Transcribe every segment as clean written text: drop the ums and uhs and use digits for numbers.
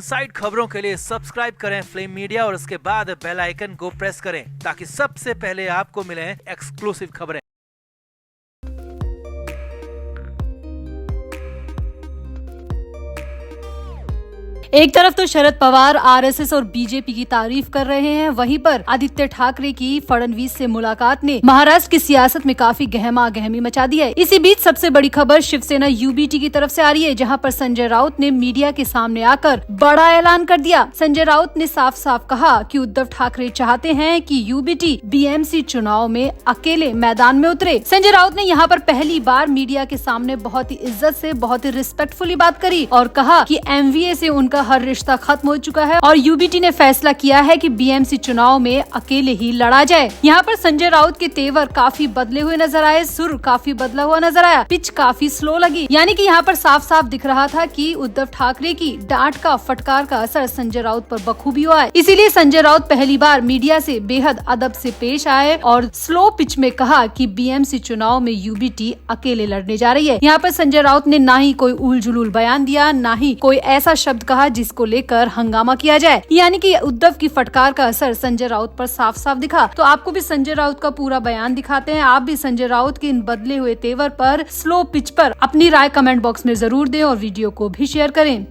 Side खबरों के लिए सब्सक्राइब करें फ्लेम मीडिया और उसके बाद बेल आइकन को प्रेस करें ताकि सबसे पहले आपको मिले एक्सक्लूसिव खबरें। एक तरफ तो शरद पवार आरएसएस और बीजेपी की तारीफ कर रहे हैं, वहीं पर आदित्य ठाकरे की फडणवीस से मुलाकात ने महाराष्ट्र की सियासत में काफी गहमा गहमी मचा दी है। इसी बीच सबसे बड़ी खबर शिवसेना यूबीटी की तरफ से आ रही है, जहां पर संजय राउत ने मीडिया के सामने आकर बड़ा ऐलान कर दिया। संजय राउत ने साफ साफ कहा कि उद्धव ठाकरे चाहते हैं कि यूबीटी बीएमसी चुनाव में अकेले मैदान में उतरे। संजय राउत ने यहाँ पर पहली बार मीडिया के सामने बहुत ही इज्जत से, बहुत ही रिस्पेक्टफुली बात करी और कहा कि एमवीए से उनका हर रिश्ता खत्म हो चुका है और यूबीटी ने फैसला किया है कि बीएमसी चुनाव में अकेले ही लड़ा जाए। यहाँ पर संजय राउत के तेवर काफी बदले हुए नजर आए, सुर काफी बदला हुआ नजर आया, पिच काफी स्लो लगी। यानी कि यहाँ पर साफ साफ दिख रहा था कि उद्धव ठाकरे की डांट का, फटकार का असर संजय राउत पर बखूबी हुआ है। इसीलिए संजय राउत पहली बार मीडिया से बेहद अदब से पेश आए और स्लो पिच में कहा कि बीएमसी चुनाव में यूबीटी अकेले लड़ने जा रही है। यहाँ पर संजय राउत ने ना ही कोई उल जुलूल बयान दिया, ना ही कोई ऐसा शब्द कहा जिसको लेकर हंगामा किया जाए। यानी कि उद्धव की फटकार का असर संजय राउत पर साफ साफ दिखा। तो आपको भी संजय राउत का पूरा बयान दिखाते हैं। आप भी संजय राउत के इन बदले हुए तेवर पर, स्लो पिच पर अपनी राय कमेंट बॉक्स में जरूर दें और वीडियो को भी शेयर करें।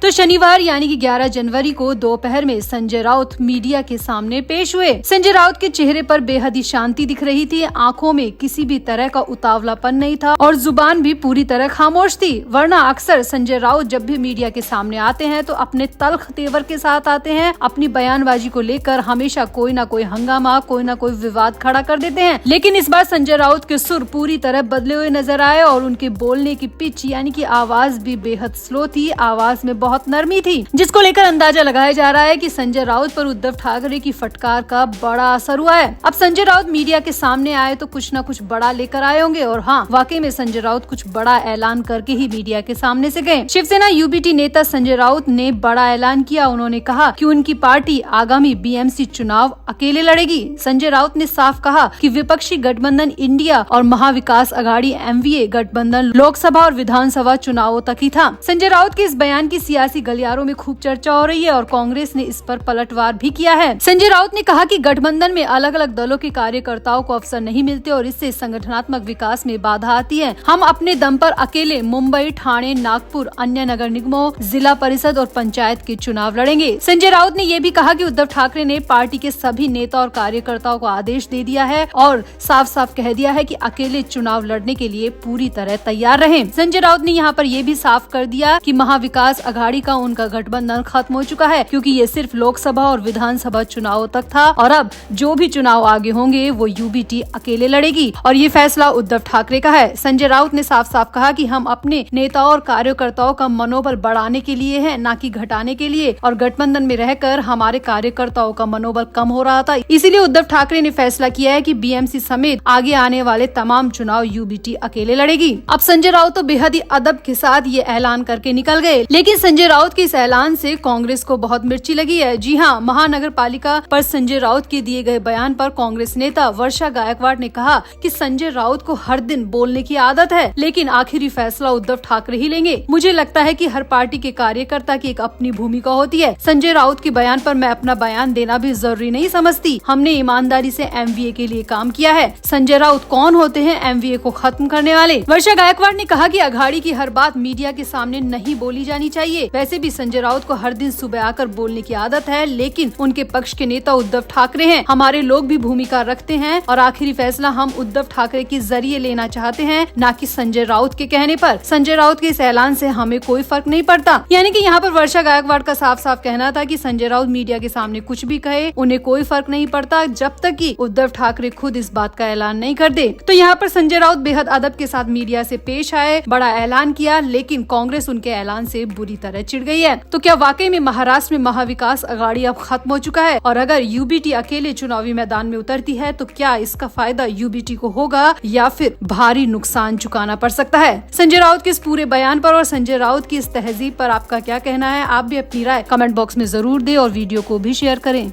तो शनिवार यानी कि 11 जनवरी को दोपहर में संजय राउत मीडिया के सामने पेश हुए। संजय राउत के चेहरे पर बेहद ही शांति दिख रही थी, आंखों में किसी भी तरह का उतावलापन नहीं था और जुबान भी पूरी तरह खामोश थी। वरना अक्सर संजय राउत जब भी मीडिया के सामने आते हैं तो अपने तल्ख तेवर के साथ आते हैं, अपनी बयानबाजी को लेकर हमेशा कोई ना कोई हंगामा, कोई ना कोई विवाद खड़ा कर देते हैं। लेकिन इस बार संजय राउत के सुर पूरी तरह बदले हुए नजर आए और उनके बोलने की पिच यानी कि आवाज भी बेहद स्लो थी, आवाज में बहुत नरमी थी, जिसको लेकर अंदाजा लगाया जा रहा है कि संजय राउत पर उद्धव ठाकरे की फटकार का बड़ा असर हुआ है। अब संजय राउत मीडिया के सामने आए तो कुछ न कुछ बड़ा लेकर आए होंगे और हाँ, वाकई में संजय राउत कुछ बड़ा ऐलान करके ही मीडिया के सामने से गए। शिवसेना यूबीटी नेता संजय राउत ने बड़ा ऐलान किया। उन्होंने कहा कि उनकी पार्टी आगामी बीएमसी चुनाव अकेले लड़ेगी। संजय राउत ने साफ कहा कि विपक्षी गठबंधन इंडिया और महाविकास अघाड़ी एमवीए गठबंधन लोकसभा और विधानसभा चुनावों तक ही था। संजय राउत के इस बयान की सियासी गलियारों में खूब चर्चा हो रही है और कांग्रेस ने इस पर पलटवार भी किया है। संजय राउत ने कहा कि गठबंधन में अलग अलग दलों के कार्यकर्ताओं को अवसर नहीं मिलते और इससे संगठनात्मक विकास में बाधा आती है। हम अपने दम पर अकेले मुंबई, ठाणे, नागपुर, अन्य नगर निगमों, जिला परिषद और पंचायत के चुनाव लड़ेंगे। संजय राउत ने ये भी कहा कि उद्धव ठाकरे ने पार्टी के सभी नेता और कार्यकर्ताओं को आदेश दे दिया है और साफ साफ कह दिया है कि अकेले चुनाव लड़ने के लिए पूरी तरह तैयार रहें। संजय राउत ने यहाँ पर ये भी साफ कर दिया कि महाविकास अघाड़ी का उनका गठबंधन खत्म हो चुका है, क्योंकि ये सिर्फ लोकसभा और विधानसभा चुनावों तक था और अब जो भी चुनाव आगे होंगे वो यूबीटी अकेले लड़ेगी और ये फैसला उद्धव ठाकरे का है। संजय राउत ने साफ साफ कहा कि हम अपने नेताओं और कार्यकर्ताओं का मनोबल बढ़ाने के लिए हैं, ना कि घटाने के लिए, और गठबंधन में रहकर हमारे कार्यकर्ताओं का मनोबल कम हो रहा था। इसीलिए उद्धव ठाकरे ने फैसला किया है कि बीएमसी समेत आगे आने वाले तमाम चुनाव यूबीटी अकेले लड़ेगी। अब संजय राउत तो बेहद ही अदब के साथ ये ऐलान करके निकल गए, लेकिन संजय राउत के इस ऐलान से कांग्रेस को बहुत मिर्ची लगी है। जी हाँ, महानगर पालिका पर संजय राउत के दिए गए बयान पर कांग्रेस नेता वर्षा गायकवाड़ ने कहा कि संजय राउत को हर दिन बोलने की आदत है, लेकिन आखिरी फैसला उद्धव ठाकरे ही लेंगे। मुझे लगता है कि हर पार्टी के कार्यकर्ता की एक अपनी भूमिका होती है। संजय राउत के बयान पर मैं अपना बयान देना भी जरूरी नहीं समझती। हमने ईमानदारी से एमवीए के लिए काम किया है। संजय राउत कौन होते हैं एमवीए को खत्म करने वाले? वर्षा गायकवाड़ ने कहा कि अघाड़ी की हर बात मीडिया के सामने नहीं बोली जानी चाहिए। वैसे भी संजय राउत को हर दिन सुबह आकर बोलने की आदत है, लेकिन उनके पक्ष के नेता उद्धव ठाकरे हैं। हमारे लोग भी भूमिका रखते हैं और आखिरी फैसला हम उद्धव ठाकरे के जरिए लेना चाहते हैं, न कि संजय राउत के कहने पर। संजय राउत के इस ऐलान से हमें कोई फर्क नहीं पड़ता। यानी कि यहाँ पर वर्षा गायकवाड़ का साफ साफ कहना था कि संजय राउत मीडिया के सामने कुछ भी कहे, उन्हें कोई फर्क नहीं पड़ता जब तक कि उद्धव ठाकरे खुद इस बात का ऐलान नहीं कर दे। तो यहाँ पर संजय राउत बेहद अदब के साथ मीडिया से पेश आए, बड़ा ऐलान किया, लेकिन कांग्रेस उनके ऐलान से बुरी तरह चिढ़ गई है। तो क्या वाकई में महाराष्ट्र में महाविकास अघाड़ी अब खत्म हो चुका है? और अगर यूबीटी अकेले चुनावी मैदान में उतरती है तो क्या इसका फायदा यूबीटी को होगा या फिर भारी नुकसान चुकाना पड़ सकता है? संजय राउत के इस पूरे बयान पर और संजय राउत की इस तहजीब पर आपका क्या कहना है? आप भी अपनी राय कमेंट बॉक्स में जरूर दें और वीडियो को भी शेयर करें।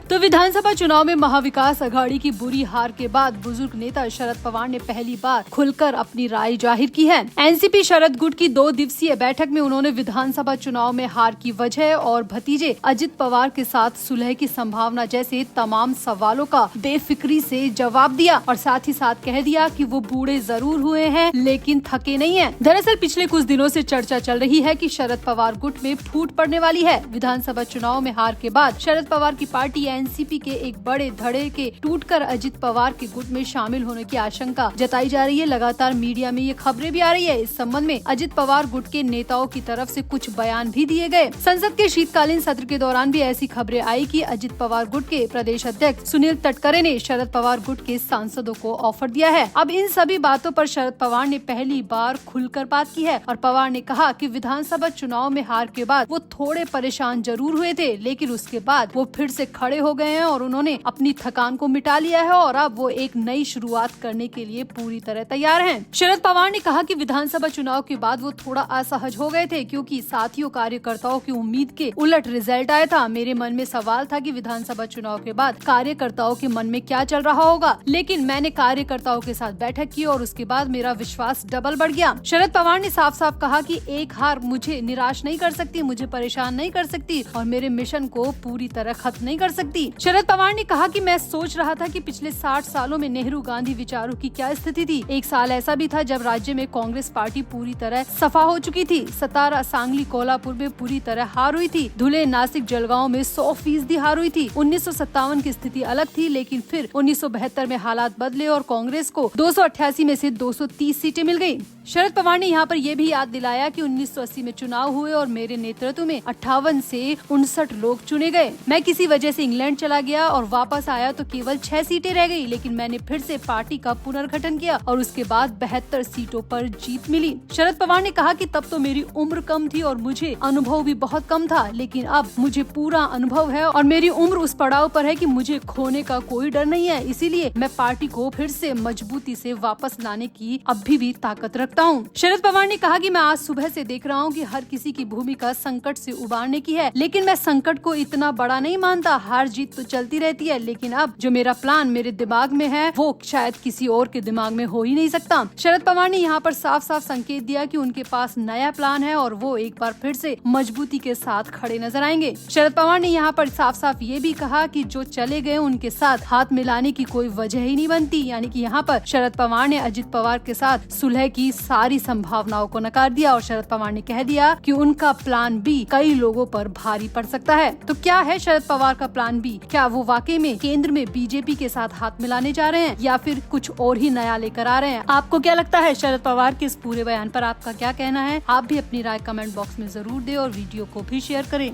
तो विधानसभा चुनाव में महाविकास अघाड़ी की बुरी हार के बाद बुजुर्ग नेता शरद पवार ने पहली बार खुलकर अपनी राय जाहिर की है। एनसीपी शरद गुट की 2 दिवसीय बैठक में उन्होंने विधानसभा चुनाव में हार की वजह और भतीजे अजित पवार के साथ सुलह की संभावना जैसे तमाम सवालों का बेफिक्री से जवाब दिया और साथ ही साथ कह दिया कि वो बूढ़े जरूर हुए हैं लेकिन थके नहीं हैं। दरअसल पिछले कुछ दिनों से चर्चा चल रही है कि शरद पवार गुट में फूट पड़ने वाली है। विधानसभा चुनाव में हार के बाद शरद पवार की पार्टी एनसीपी के एक बड़े धड़े के टूटकर अजित पवार के गुट में शामिल होने की आशंका जताई जा रही है। लगातार मीडिया में ये खबरें भी आ रही है। इस संबंध में अजित पवार गुट के नेताओं की तरफ से कुछ बयान भी दिए गए। संसद के शीतकालीन सत्र के दौरान भी ऐसी खबरें आई कि अजित पवार गुट के प्रदेश अध्यक्ष सुनील तटकरे ने शरद पवार गुट के सांसदों को ऑफर दिया है। अब इन सभी बातों पर शरद पवार ने पहली बार खुलकर बात की है और पवार ने कहा कि विधानसभा चुनाव में हार के बाद वो थोड़े परेशान जरूर हुए थे लेकिन उसके बाद वो फिर से खड़े हो गए हैं और उन्होंने अपनी थकान को मिटा लिया है और अब वो एक नई शुरुआत करने के लिए पूरी तरह तैयार हैं। शरद पवार ने कहा कि विधानसभा चुनाव के बाद वो थोड़ा असहज हो गए थे क्योंकि साथियों कार्यकर्ताओं की उम्मीद के उलट रिजल्ट आया था। मेरे मन में सवाल था कि विधानसभा चुनाव के बाद कार्यकर्ताओं के मन में क्या चल रहा होगा, लेकिन मैंने कार्यकर्ताओं के साथ बैठक की और उसके बाद मेरा विश्वास डबल बढ़ गया। शरद पवार ने साफ साफ कहा कि एक हार मुझे निराश नहीं कर सकती, मुझे परेशान नहीं कर सकती और मेरे मिशन को पूरी तरह खत्म नहीं कर सकती। शरद पवार ने कहा कि मैं सोच रहा था कि पिछले 60 सालों में नेहरू गांधी विचारों की क्या स्थिति थी। एक साल ऐसा भी था जब राज्य में कांग्रेस पार्टी पूरी तरह सफा हो चुकी थी। सतारा, सांगली, कोल्हापुर में पूरी तरह हार हुई थी। धुले, नासिक, जलगांव में 100% हार हुई थी। 1957 की स्थिति अलग थी लेकिन फिर 1972 में हालात बदले और कांग्रेस को 288 में से 230 सीटें मिल गयी। शरद पवार ने यहाँ पर यह भी याद दिलाया कि 1980 में चुनाव हुए और मेरे नेतृत्व में 58 से 59 लोग चुने गए। मैं किसी वजह से इंग्लैंड चला गया और वापस आया तो केवल 6 सीटें रह गई, लेकिन मैंने फिर से पार्टी का पुनर्गठन किया और उसके बाद 72 सीटों पर जीत मिली। शरद पवार ने कहा कि तब तो मेरी उम्र कम थी और मुझे अनुभव भी बहुत कम था, लेकिन अब मुझे पूरा अनुभव है और मेरी उम्र उस पड़ाव पर है कि मुझे खोने का कोई डर नहीं है। इसीलिए मैं पार्टी को फिर से मजबूती से वापस लाने की अभी भी ताकत रखता हूँ। शरद पवार ने कहा कि मैं आज सुबह से देख रहा हूँ कि हर किसी की भूमिका संकट से उबारने की है, लेकिन मैं संकट को इतना बड़ा नहीं मानता। हार जीत तो चलती रहती है, लेकिन अब जो मेरा प्लान मेरे दिमाग में है वो शायद किसी और के दिमाग में हो ही नहीं सकता। शरद पवार ने यहाँ पर साफ साफ संकेत दिया कि उनके पास नया प्लान है और वो एक बार फिर से मजबूती के साथ खड़े नजर आएंगे। शरद पवार ने यहाँ पर साफ साफ ये भी कहा कि जो चले गए उनके साथ हाथ मिलाने की कोई वजह ही नहीं बनती। यानी कि यहाँ पर शरद पवार ने अजित पवार के साथ सुलह की सारी संभावनाओं को नकार दिया और शरद पवार ने कह दिया कि उनका प्लान बी कई लोगों पर भारी पड़ सकता है। तो क्या है शरद पवार का प्लान बी? क्या वो वाकई में केंद्र में बीजेपी के साथ हाथ मिलाने जा रहे हैं या फिर कुछ और ही नया लेकर आ रहे हैं? आपको क्या लगता है शरद पवार के इस पूरे बयान पर आपका क्या कहना है? आप भी अपनी राय कमेंट बॉक्स में जरूर दें और वीडियो को भी शेयर करें।